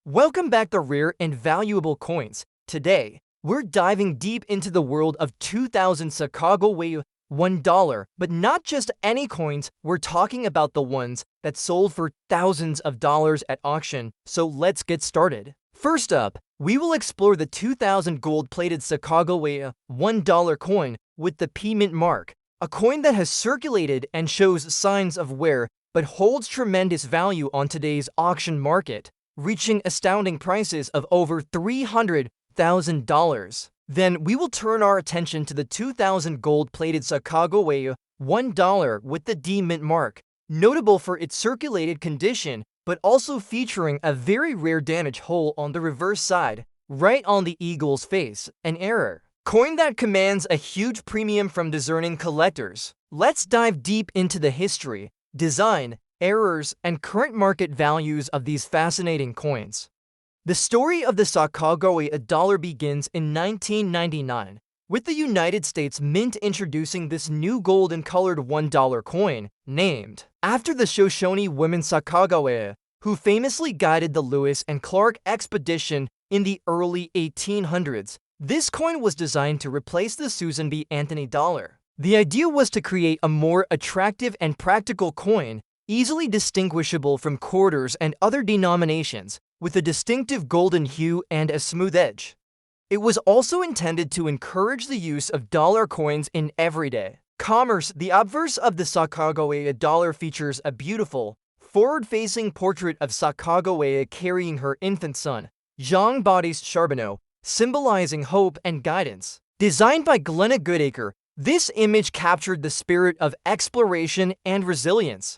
Welcome back to Rare and Valuable Coins. Today, we're diving deep into the world of 2000 Sacagawea $1, but not just any coins, we're talking about the ones that sold for thousands of dollars at auction, so let's get started. First up, we will explore the 2000 gold-plated Sacagawea $1 coin with the P Mint mark, a coin that has circulated and shows signs of wear, but holds tremendous value on today's auction market, reaching astounding prices of over $300,000. Then we will turn our attention to the 2000 gold-plated Sacagawea $1 with the D Mint mark, notable for its circulated condition, but also featuring a very rare damage hole on the reverse side, right on the eagle's face, an error. Coin that commands a huge premium from discerning collectors. Let's dive deep into the history, design, errors, and current market values of these fascinating coins. The story of the Sacagawea $1 begins in 1999, with the United States Mint introducing this new golden-colored $1 coin, named after the Shoshone women Sacagawea, who famously guided the Lewis and Clark expedition in the early 1800s. This coin was designed to replace the Susan B. Anthony dollar. The idea was to create a more attractive and practical coin, easily distinguishable from quarters and other denominations, with a distinctive golden hue and a smooth edge. It was also intended to encourage the use of dollar coins in everyday commerce. The obverse of the Sacagawea $1 features a beautiful, forward-facing portrait of Sacagawea carrying her infant son, Jean-Baptiste Charbonneau, symbolizing hope and guidance. Designed by Glenna Goodacre, this image captured the spirit of exploration and resilience.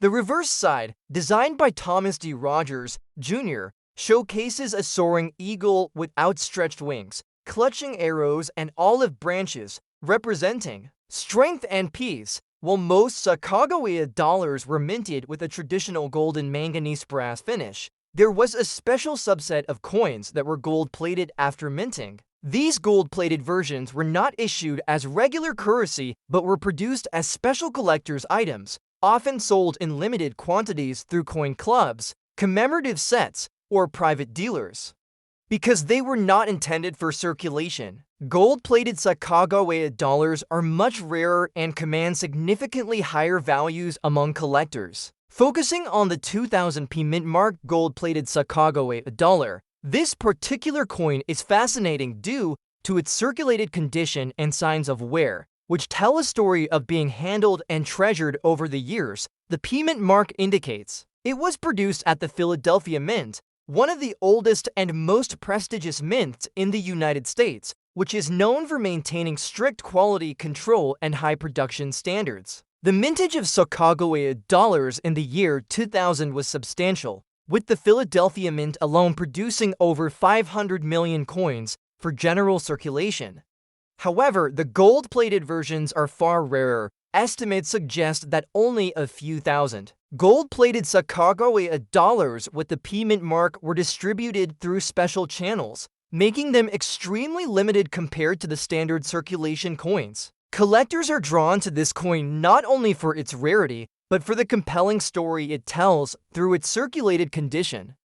The reverse side, designed by Thomas D. Rogers, Jr., showcases a soaring eagle with outstretched wings, clutching arrows and olive branches, representing strength and peace. While most Sacagawea dollars were minted with a traditional golden manganese brass finish, there was a special subset of coins that were gold-plated after minting. These gold-plated versions were not issued as regular currency but were produced as special collector's items, often sold in limited quantities through coin clubs, commemorative sets, or private dealers. Because they were not intended for circulation, gold-plated Sacagawea dollars are much rarer and command significantly higher values among collectors. Focusing on the 2000 P Mint mark gold-plated Sacagawea $1, this particular coin is fascinating due to its circulated condition and signs of wear, which tell a story of being handled and treasured over the years. The P Mint mark indicates it was produced at the Philadelphia Mint, one of the oldest and most prestigious mints in the United States, which is known for maintaining strict quality control and high production standards. The mintage of Sacagawea dollars in the year 2000 was substantial, with the Philadelphia Mint alone producing over 500 million coins for general circulation. However, the gold-plated versions are far rarer. Estimates suggest that only a few thousand gold-plated Sacagawea dollars with the P Mint mark were distributed through special channels, making them extremely limited compared to the standard circulation coins. Collectors are drawn to this coin not only for its rarity, but for the compelling story it tells through its circulated condition.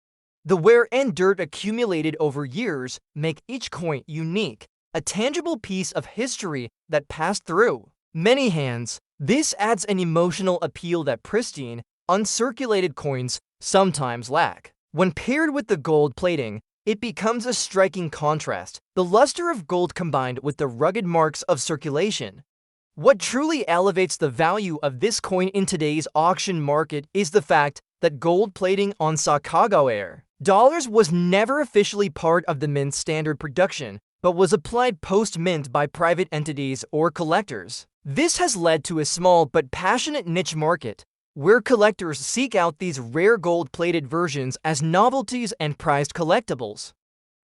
The wear and dirt accumulated over years make each coin unique, a tangible piece of history that passed through many hands. This adds an emotional appeal that pristine, uncirculated coins sometimes lack. When paired with the gold plating, it becomes a striking contrast, the luster of gold combined with the rugged marks of circulation. What truly elevates the value of this coin in today's auction market is the fact that gold plating on Sacagawea dollars was never officially part of the mint's standard production, but was applied post-mint by private entities or collectors. This has led to a small but passionate niche market, where collectors seek out these rare gold-plated versions as novelties and prized collectibles.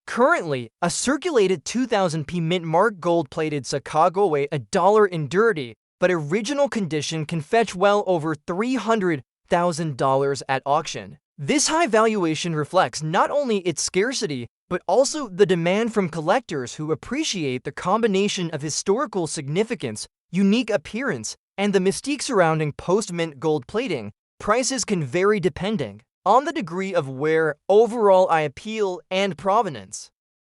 Currently, a circulated 2000 P Mint mark gold-plated Sacagawea $1 in dirty but original condition can fetch well over $300,000 at auction. This high valuation reflects not only its scarcity, but also the demand from collectors who appreciate the combination of historical significance, unique appearance, and the mystique surrounding post-mint gold plating. Prices can vary depending on the degree of wear, overall eye appeal, and provenance.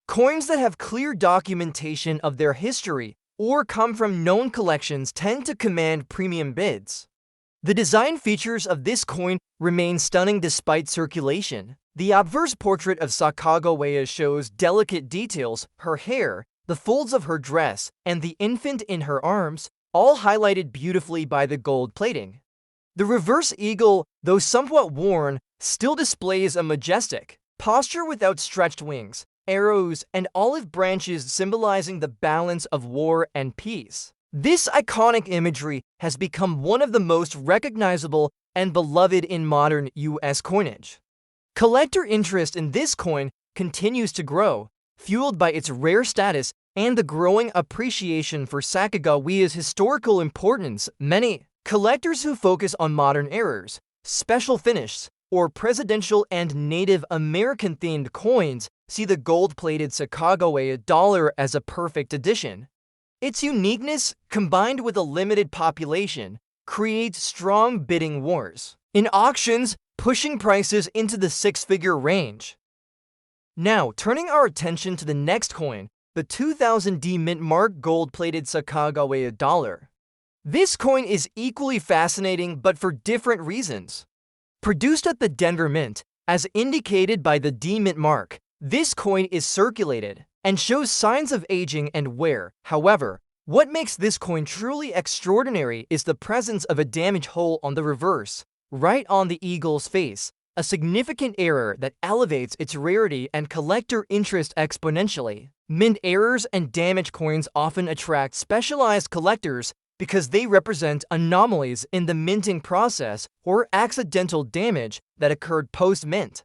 Coins that have clear documentation of their history or come from known collections tend to command premium bids. The design features of this coin remain stunning despite circulation. The obverse portrait of Sacagawea shows delicate details, her hair, the folds of her dress, and the infant in her arms, all highlighted beautifully by the gold plating. The reverse eagle, though somewhat worn, still displays a majestic posture with outstretched wings, arrows, and olive branches symbolizing the balance of war and peace. This iconic imagery has become one of the most recognizable and beloved in modern U.S. coinage. Collector interest in this coin continues to grow, fueled by its rare status and the growing appreciation for Sacagawea's historical importance. Many collectors who focus on modern eras, special finishes, or presidential and Native American-themed coins see the gold-plated Sacagawea dollar as a perfect addition. Its uniqueness, combined with a limited population, creates strong bidding wars in auctions, pushing prices into the six-figure range. Now, turning our attention to the next coin, the 2000 D Mint Mark gold-plated Sacagawea dollar. This coin is equally fascinating, but for different reasons. Produced at the Denver Mint, as indicated by the D Mint mark, this coin is circulated and shows signs of aging and wear. However, what makes this coin truly extraordinary is the presence of a damage hole on the reverse, right on the eagle's face, a significant error that elevates its rarity and collector interest exponentially. Mint errors and damaged coins often attract specialized collectors because they represent anomalies in the minting process or accidental damage that occurred post-mint.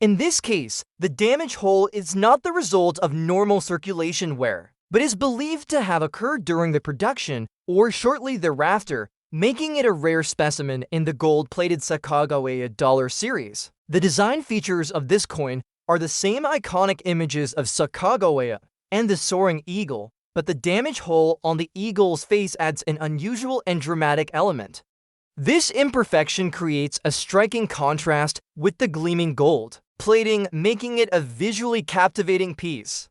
In this case, the damage hole is not the result of normal circulation wear, but is believed to have occurred during the production or shortly thereafter, making it a rare specimen in the gold-plated Sacagawea dollar series. The design features of this coin are the same iconic images of Sacagawea and the soaring eagle, but the damage hole on the eagle's face adds an unusual and dramatic element. This imperfection creates a striking contrast with the gleaming gold plating, making it a visually captivating piece.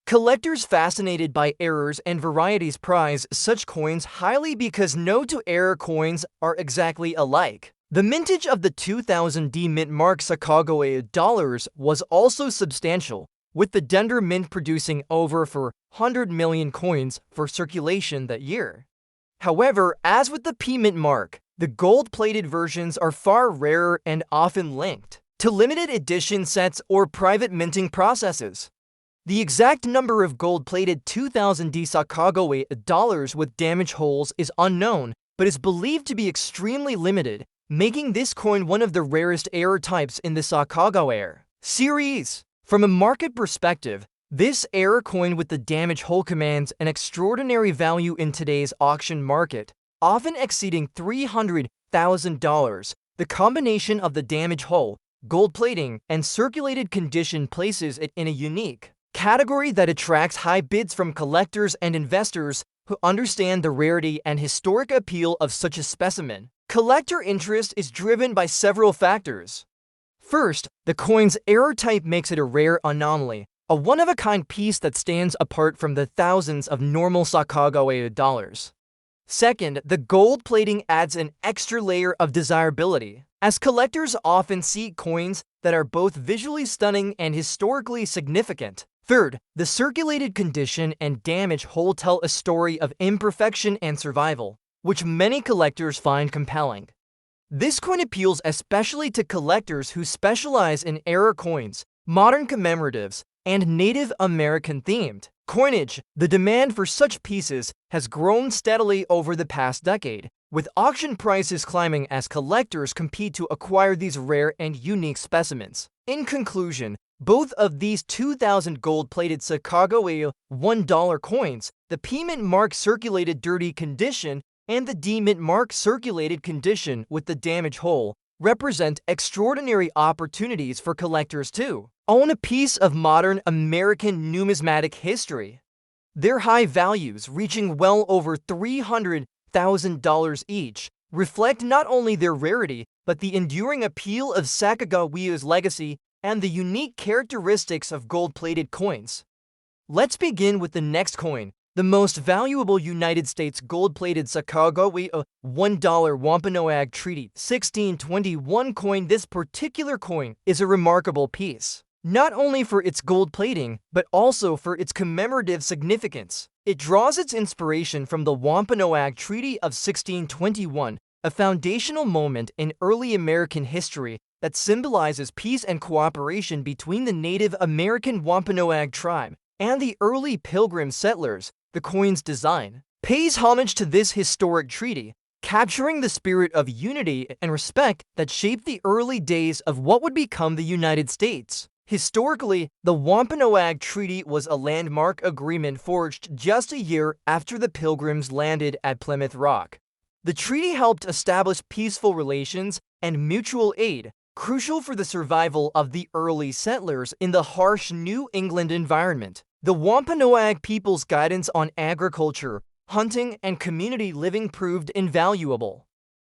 Collectors fascinated by errors and varieties prize such coins highly because no two error coins are exactly alike. The mintage of the 2000 D Mint Mark Sacagawea dollars was also substantial, with the Denver Mint producing over 400 million coins for circulation that year. However, as with the P Mint mark, the gold-plated versions are far rarer and often linked to limited edition sets or private minting processes. The exact number of gold-plated 2000 D Sacagawea dollars with damage holes is unknown, but is believed to be extremely limited, making this coin one of the rarest error types in the Sacagawea series. From a market perspective, this error coin with the damage hole commands an extraordinary value in today's auction market, often exceeding $300,000. The combination of the damage hole, gold plating, and circulated condition places it in a unique category that attracts high bids from collectors and investors who understand the rarity and historic appeal of such a specimen. Collector interest is driven by several factors. First, the coin's error type makes it a rare anomaly, a one-of-a-kind piece that stands apart from the thousands of normal Sacagawea dollars. Second, the gold plating adds an extra layer of desirability, as collectors often seek coins that are both visually stunning and historically significant. Third, the circulated condition and damage hole tell a story of imperfection and survival, which many collectors find compelling. This coin appeals especially to collectors who specialize in error coins, modern commemoratives, and Native American-themed coinage. The demand for such pieces has grown steadily over the past decade, with auction prices climbing as collectors compete to acquire these rare and unique specimens. In conclusion, both of these 2000 gold-plated Sacagawea $1 coins, the P Mint mark circulated dirty condition and the D Mint mark circulated condition with the damage hole, represent extraordinary opportunities for collectors to own a piece of modern American numismatic history. Their high values, reaching well over $300,000 each, reflect not only their rarity, but the enduring appeal of Sacagawea's legacy and the unique characteristics of gold-plated coins. Let's begin with the next coin, the most valuable United States gold-plated Sacagawea $1 Wampanoag Treaty 1621 coin. This particular coin is a remarkable piece, not only for its gold plating, but also for its commemorative significance. It draws its inspiration from the Wampanoag Treaty of 1621, a foundational moment in early American history that symbolizes peace and cooperation between the Native American Wampanoag tribe and the early Pilgrim settlers. The coin's design pays homage to this historic treaty, capturing the spirit of unity and respect that shaped the early days of what would become the United States. Historically, the Wampanoag Treaty was a landmark agreement forged just a year after the Pilgrims landed at Plymouth Rock. The treaty helped establish peaceful relations and mutual aid, crucial for the survival of the early settlers in the harsh New England environment. The Wampanoag people's guidance on agriculture, hunting, and community living proved invaluable.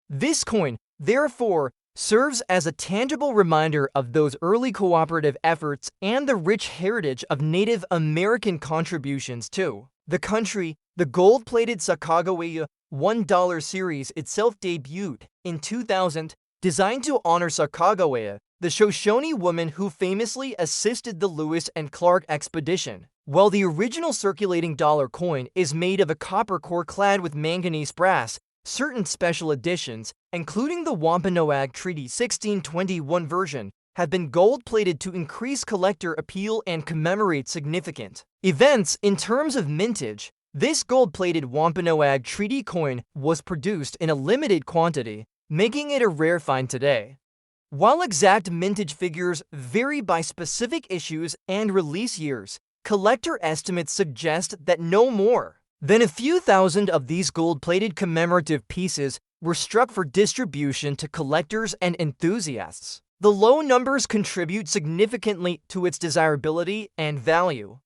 This coin, therefore, serves as a tangible reminder of those early cooperative efforts and the rich heritage of Native American contributions to the country. The gold-plated Sacagawea $1 series itself debuted in 2000, designed to honor Sacagawea, the Shoshone woman who famously assisted the Lewis and Clark expedition. While the original circulating dollar coin is made of a copper core clad with manganese brass, certain special editions, including the Wampanoag Treaty 1621 version, have been gold-plated to increase collector appeal and commemorate significant events. In terms of mintage, this gold-plated Wampanoag Treaty coin was produced in a limited quantity, making it a rare find today. While exact mintage figures vary by specific issues and release years, collector estimates suggest that no more than a few thousand of these gold-plated commemorative pieces were struck for distribution to collectors and enthusiasts. The low numbers contribute significantly to its desirability and value.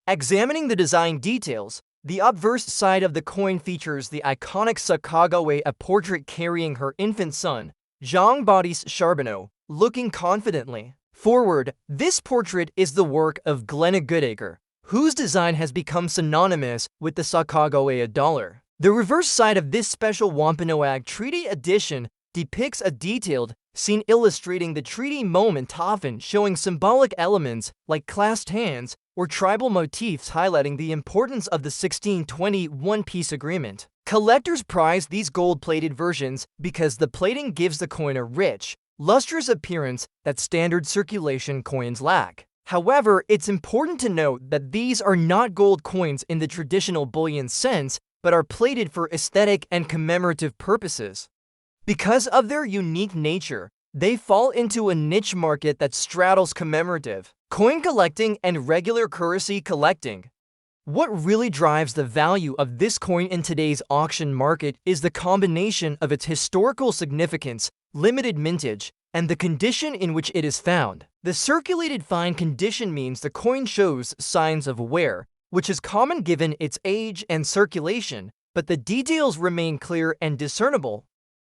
Examining the design details, the obverse side of the coin features the iconic Sacagawea portrait carrying her infant son, Jean-Baptiste Charbonneau, looking confidently forward. This portrait is the work of Glenna Goodacre, whose design has become synonymous with the Sacagawea dollar. The reverse side of this special Wampanoag Treaty edition depicts a detailed scene illustrating the treaty moment, often showing symbolic elements like clasped hands or tribal motifs highlighting the importance of the 1621 peace agreement. Collectors prize these gold-plated versions because the plating gives the coin a rich, lustrous appearance that standard circulation coins lack. However, it's important to note that these are not gold coins in the traditional bullion sense, but are plated for aesthetic and commemorative purposes. Because of their unique nature, they fall into a niche market that straddles commemorative coin collecting and regular currency collecting. What really drives the value of this coin in today's auction market is the combination of its historical significance, limited mintage, and the condition in which it is found. The circulated fine condition means the coin shows signs of wear, which is common given its age and circulation, but the details remain clear and discernible.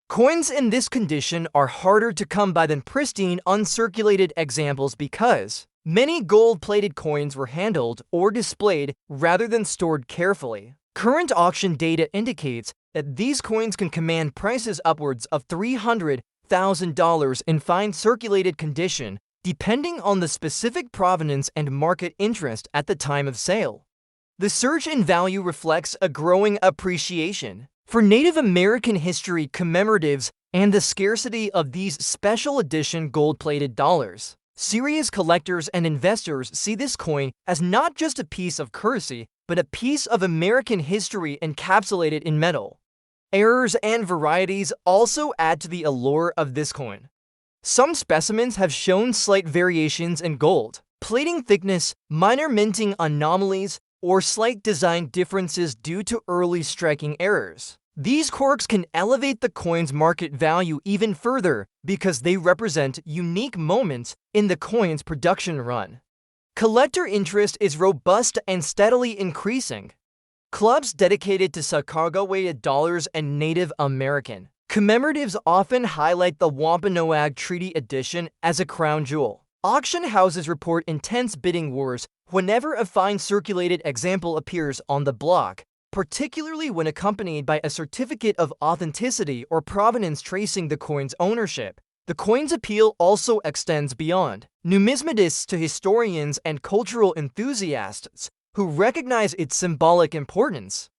Coins in this condition are harder to come by than pristine, uncirculated examples because many gold-plated coins were handled or displayed rather than stored carefully. Current auction data indicates that these coins can command prices upwards of $300,000 in fine circulated condition, depending on the specific provenance and market interest at the time of sale. The surge in value reflects a growing appreciation for Native American history commemoratives and the scarcity of these special edition gold-plated dollars. Serious collectors and investors see this coin as not just a piece of currency, but a piece of American history encapsulated in metal. Errors and varieties also add to the allure of this coin. Some specimens have shown slight variations in gold plating thickness, minor minting anomalies, or slight design differences due to early striking errors. These quirks can elevate the coin's market value even further because they represent unique moments in the coin's production run. Collector interest is robust and steadily increasing. Clubs dedicated to Sacagawea dollars and Native American Commemoratives often highlight the Wampanoag Treaty Edition as a crown jewel. Auction houses report intense bidding wars whenever a fine circulated example appears on the block, particularly when accompanied by a certificate of authenticity or provenance tracing the coin's ownership. The coin's appeal also extends beyond numismatists to historians and cultural enthusiasts who recognize its symbolic importance.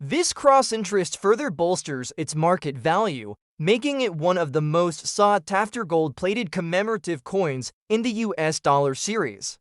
This cross-interest further bolsters its market value, making it one of the most sought-after gold-plated commemorative coins in the US dollar series.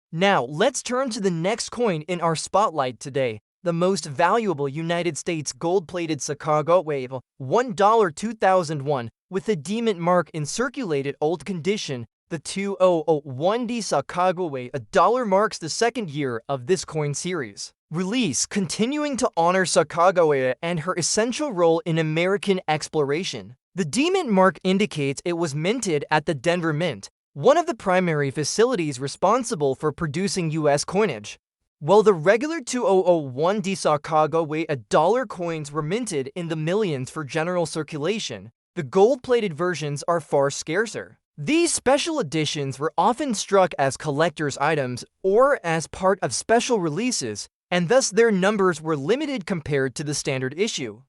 Now, let's turn to the next coin in our spotlight today, the most valuable United States gold-plated Sacagawea $1 2001 with the D-mint mark in circulated old condition. The 2001D Sacagawea $1 marks the second year of this coin series release, continuing to honor Sacagawea and her essential role in American exploration. The D-mint mark indicates it was minted at the Denver Mint, one of the primary facilities responsible for producing U.S. coinage. While the regular 2001D Sacagawea $1 coins were minted in the millions for general circulation, the gold-plated versions are far scarcer. These special editions were often struck as collector's items or as part of special releases, and thus their numbers were limited compared to the standard issue.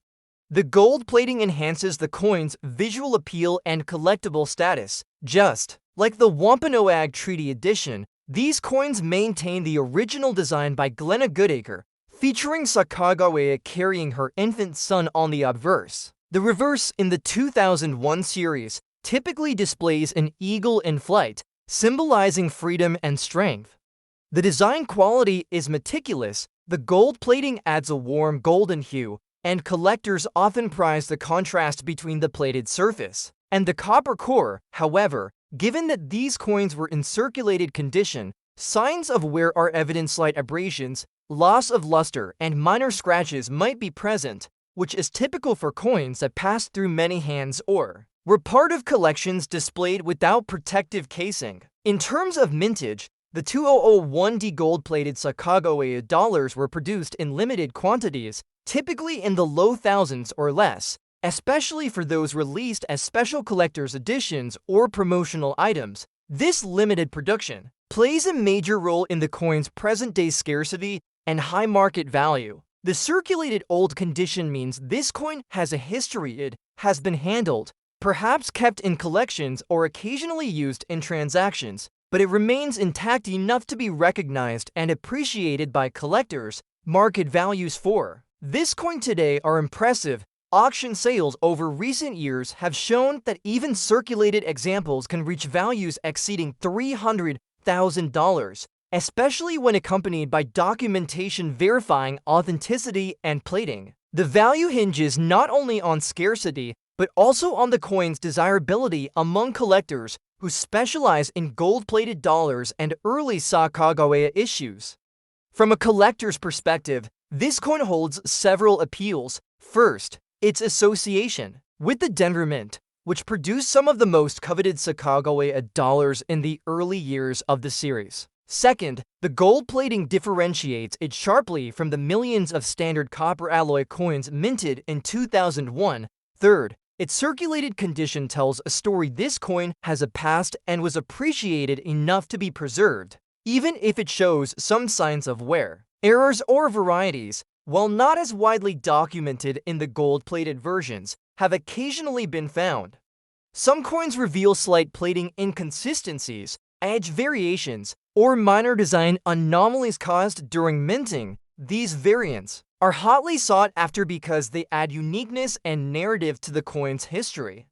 The gold plating enhances the coin's visual appeal and collectible status. Just like the Wampanoag Treaty Edition, these coins maintain the original design by Glenna Goodacre, featuring Sacagawea carrying her infant son on the obverse. The reverse in the 2001 series typically displays an eagle in flight, symbolizing freedom and strength. The design quality is meticulous, the gold plating adds a warm golden hue, and collectors often prize the contrast between the plated surface and the copper core. However, given that these coins were in circulated condition, signs of wear are evident. Slight abrasions, loss of luster, and minor scratches might be present, which is typical for coins that passed through many hands or were part of collections displayed without protective casing. In terms of mintage, the 2001D gold-plated Sacagawea dollars were produced in limited quantities, typically in the low thousands or less, especially for those released as special collector's editions or promotional items. This limited production plays a major role in the coin's present-day scarcity and high market value. The circulated old condition means this coin has a history. It has been handled, perhaps kept in collections or occasionally used in transactions, but it remains intact enough to be recognized and appreciated by collectors. Market values for this coin today are impressive. Auction sales over recent years have shown that even circulated examples can reach values exceeding $300,000, especially when accompanied by documentation verifying authenticity and plating. The value hinges not only on scarcity, but also on the coin's desirability among collectors who specialize in gold-plated dollars and early Sacagawea issues. From a collector's perspective, this coin holds several appeals. First, its association with the Denver Mint, which produced some of the most coveted Sacagawea dollars in the early years of the series. Second, the gold plating differentiates it sharply from the millions of standard copper alloy coins minted in 2001. Third, its circulated condition tells a story. This coin has a past and was appreciated enough to be preserved, even if it shows some signs of wear, errors, or varieties, while not as widely documented in the gold-plated versions, have occasionally been found. Some coins reveal slight plating inconsistencies, edge variations, or minor design anomalies caused during minting. These variants are hotly sought after because they add uniqueness and narrative to the coin's history.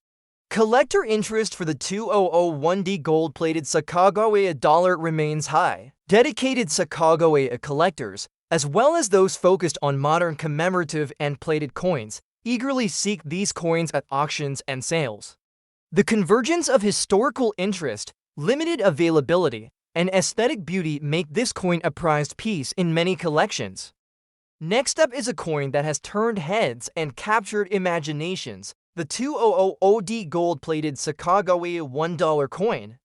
Collector interest for the 2001D gold-plated Sacagawea dollar remains high. Dedicated Sacagawea collectors, as well as those focused on modern commemorative and plated coins, eagerly seek these coins at auctions and sales. The convergence of historical interest, limited availability, and aesthetic beauty make this coin a prized piece in many collections. Next up is a coin that has turned heads and captured imaginations, the 2000D gold-plated Sacagawea $1 coin.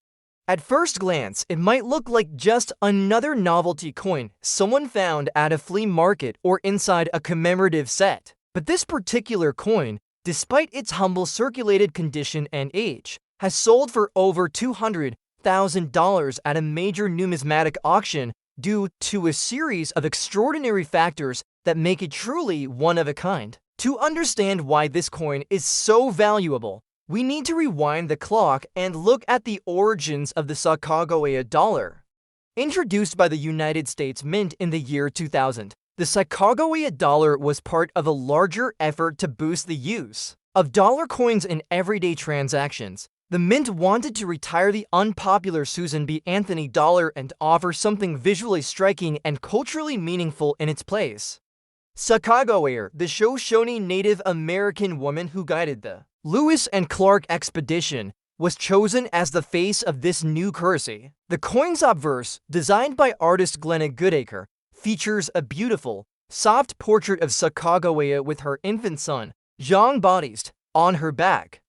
At first glance, it might look like just another novelty coin someone found at a flea market or inside a commemorative set. But this particular coin despite its humble circulated condition and age, has sold for over $200,000 at a major numismatic auction due to a series of extraordinary factors that make it truly one of a kind. To understand why this coin is so valuable, we need to rewind the clock and look at the origins of the Sacagawea dollar. Introduced by the United States Mint in the year 2000, the Sacagawea dollar was part of a larger effort to boost the use of dollar coins in everyday transactions. The Mint wanted to retire the unpopular Susan B. Anthony dollar and offer something visually striking and culturally meaningful in its place. Sacagawea, the Shoshone Native American woman who guided the Lewis and Clark expedition, was chosen as the face of this new currency. The coin's obverse, designed by artist Glenna Goodacre, features a beautiful, soft portrait of Sacagawea with her infant son, Jean-Baptiste, on her back.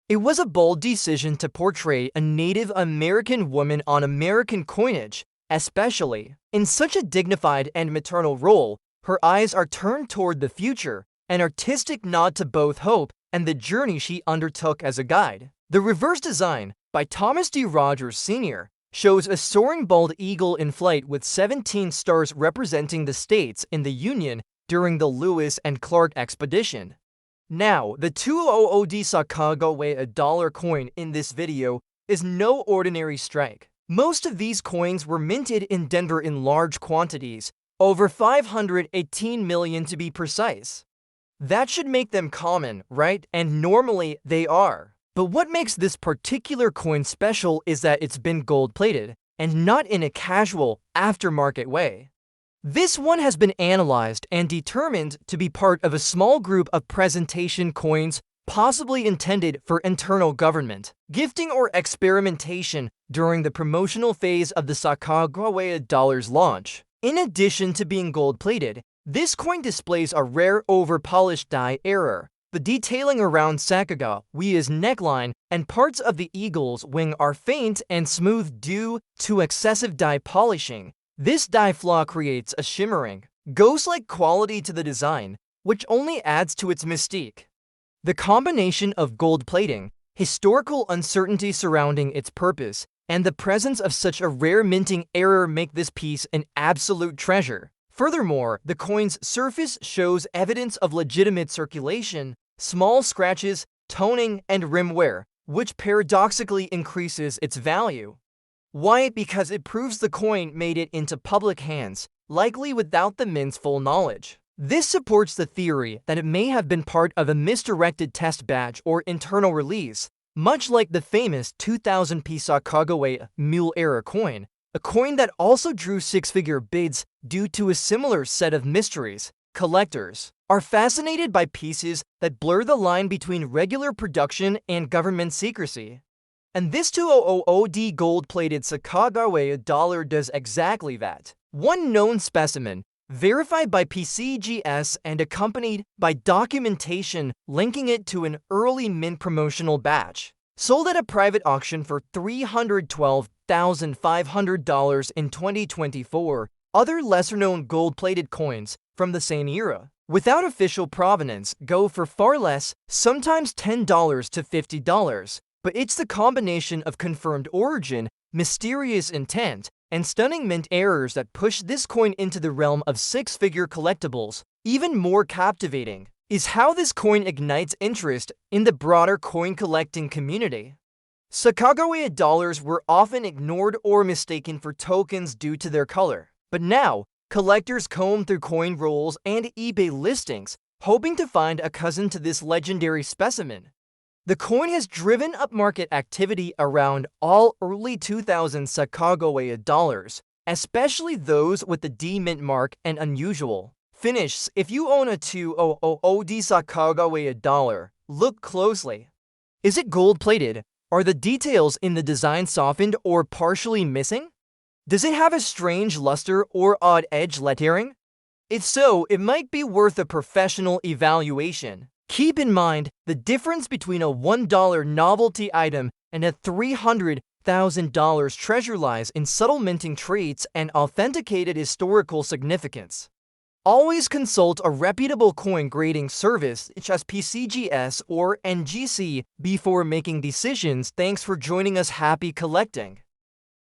It was a bold decision to portray a Native American woman on American coinage, especially in such a dignified and maternal role. Her eyes are turned toward the future, an artistic nod to both hope and the journey she undertook as a guide. The reverse design, by Thomas D. Rogers Sr., shows a soaring bald eagle in flight with 17 stars representing the states in the Union during the Lewis and Clark expedition. Now, the 200 Sacagawea dollar coin in this video is no ordinary strike. Most of these coins were minted in Denver in large quantities, over 518 million to be precise. That should make them common, right? And normally they are. But what makes this particular coin special is that it's been gold-plated, and not in a casual, aftermarket way. This one has been analyzed and determined to be part of a small group of presentation coins possibly intended for internal government, gifting or experimentation during the promotional phase of the Sacagawea dollar's launch. In addition to being gold-plated, this coin displays a rare over-polished die error. The detailing around Sacagawea's neckline and parts of the eagle's wing are faint and smooth due to excessive die polishing. This die flaw creates a shimmering, ghost-like quality to the design, which only adds to its mystique. The combination of gold plating, historical uncertainty surrounding its purpose, and the presence of such a rare minting error make this piece an absolute treasure. Furthermore, the coin's surface shows evidence of legitimate circulation, small scratches, toning, and rim wear, which paradoxically increases its value. Why? Because it proves the coin made it into public hands, likely without the mint's full knowledge. This supports the theory that it may have been part of a misdirected test batch or internal release, much like the famous 2000 Sacagawea mule-era coin, a coin that also drew six-figure bids due to a similar set of mysteries. Collectors are fascinated by pieces that blur the line between regular production and government secrecy. And this 200 gold-plated Sacagawea dollar does exactly that. One known specimen, verified by PCGS and accompanied by documentation linking it to an early mint promotional batch, sold at a private auction for $312,500 in 2024. Other lesser-known gold-plated coins from the same era, without official provenance, go for far less, sometimes $10 to $50. But it's the combination of confirmed origin, mysterious intent, and stunning mint errors that push this coin into the realm of six-figure collectibles. Even more captivating is how this coin ignites interest in the broader coin collecting community. Sacagawea dollars were often ignored or mistaken for tokens due to their color. But now, collectors comb through coin rolls and eBay listings, hoping to find a cousin to this legendary specimen. The coin has driven up market activity around all early 2000 Sacagawea dollars, especially those with the D mint mark and unusual finish. If you own a 200 Sacagawea dollar, look closely. Is it gold-plated? Are the details in the design softened or partially missing? Does it have a strange luster or odd edge lettering? If so, it might be worth a professional evaluation. Keep in mind, the difference between a $1 novelty item and a $300,000 treasure lies in subtle minting traits and authenticated historical significance. Always consult a reputable coin grading service such as PCGS or NGC before making decisions. Thanks for joining us. Happy collecting!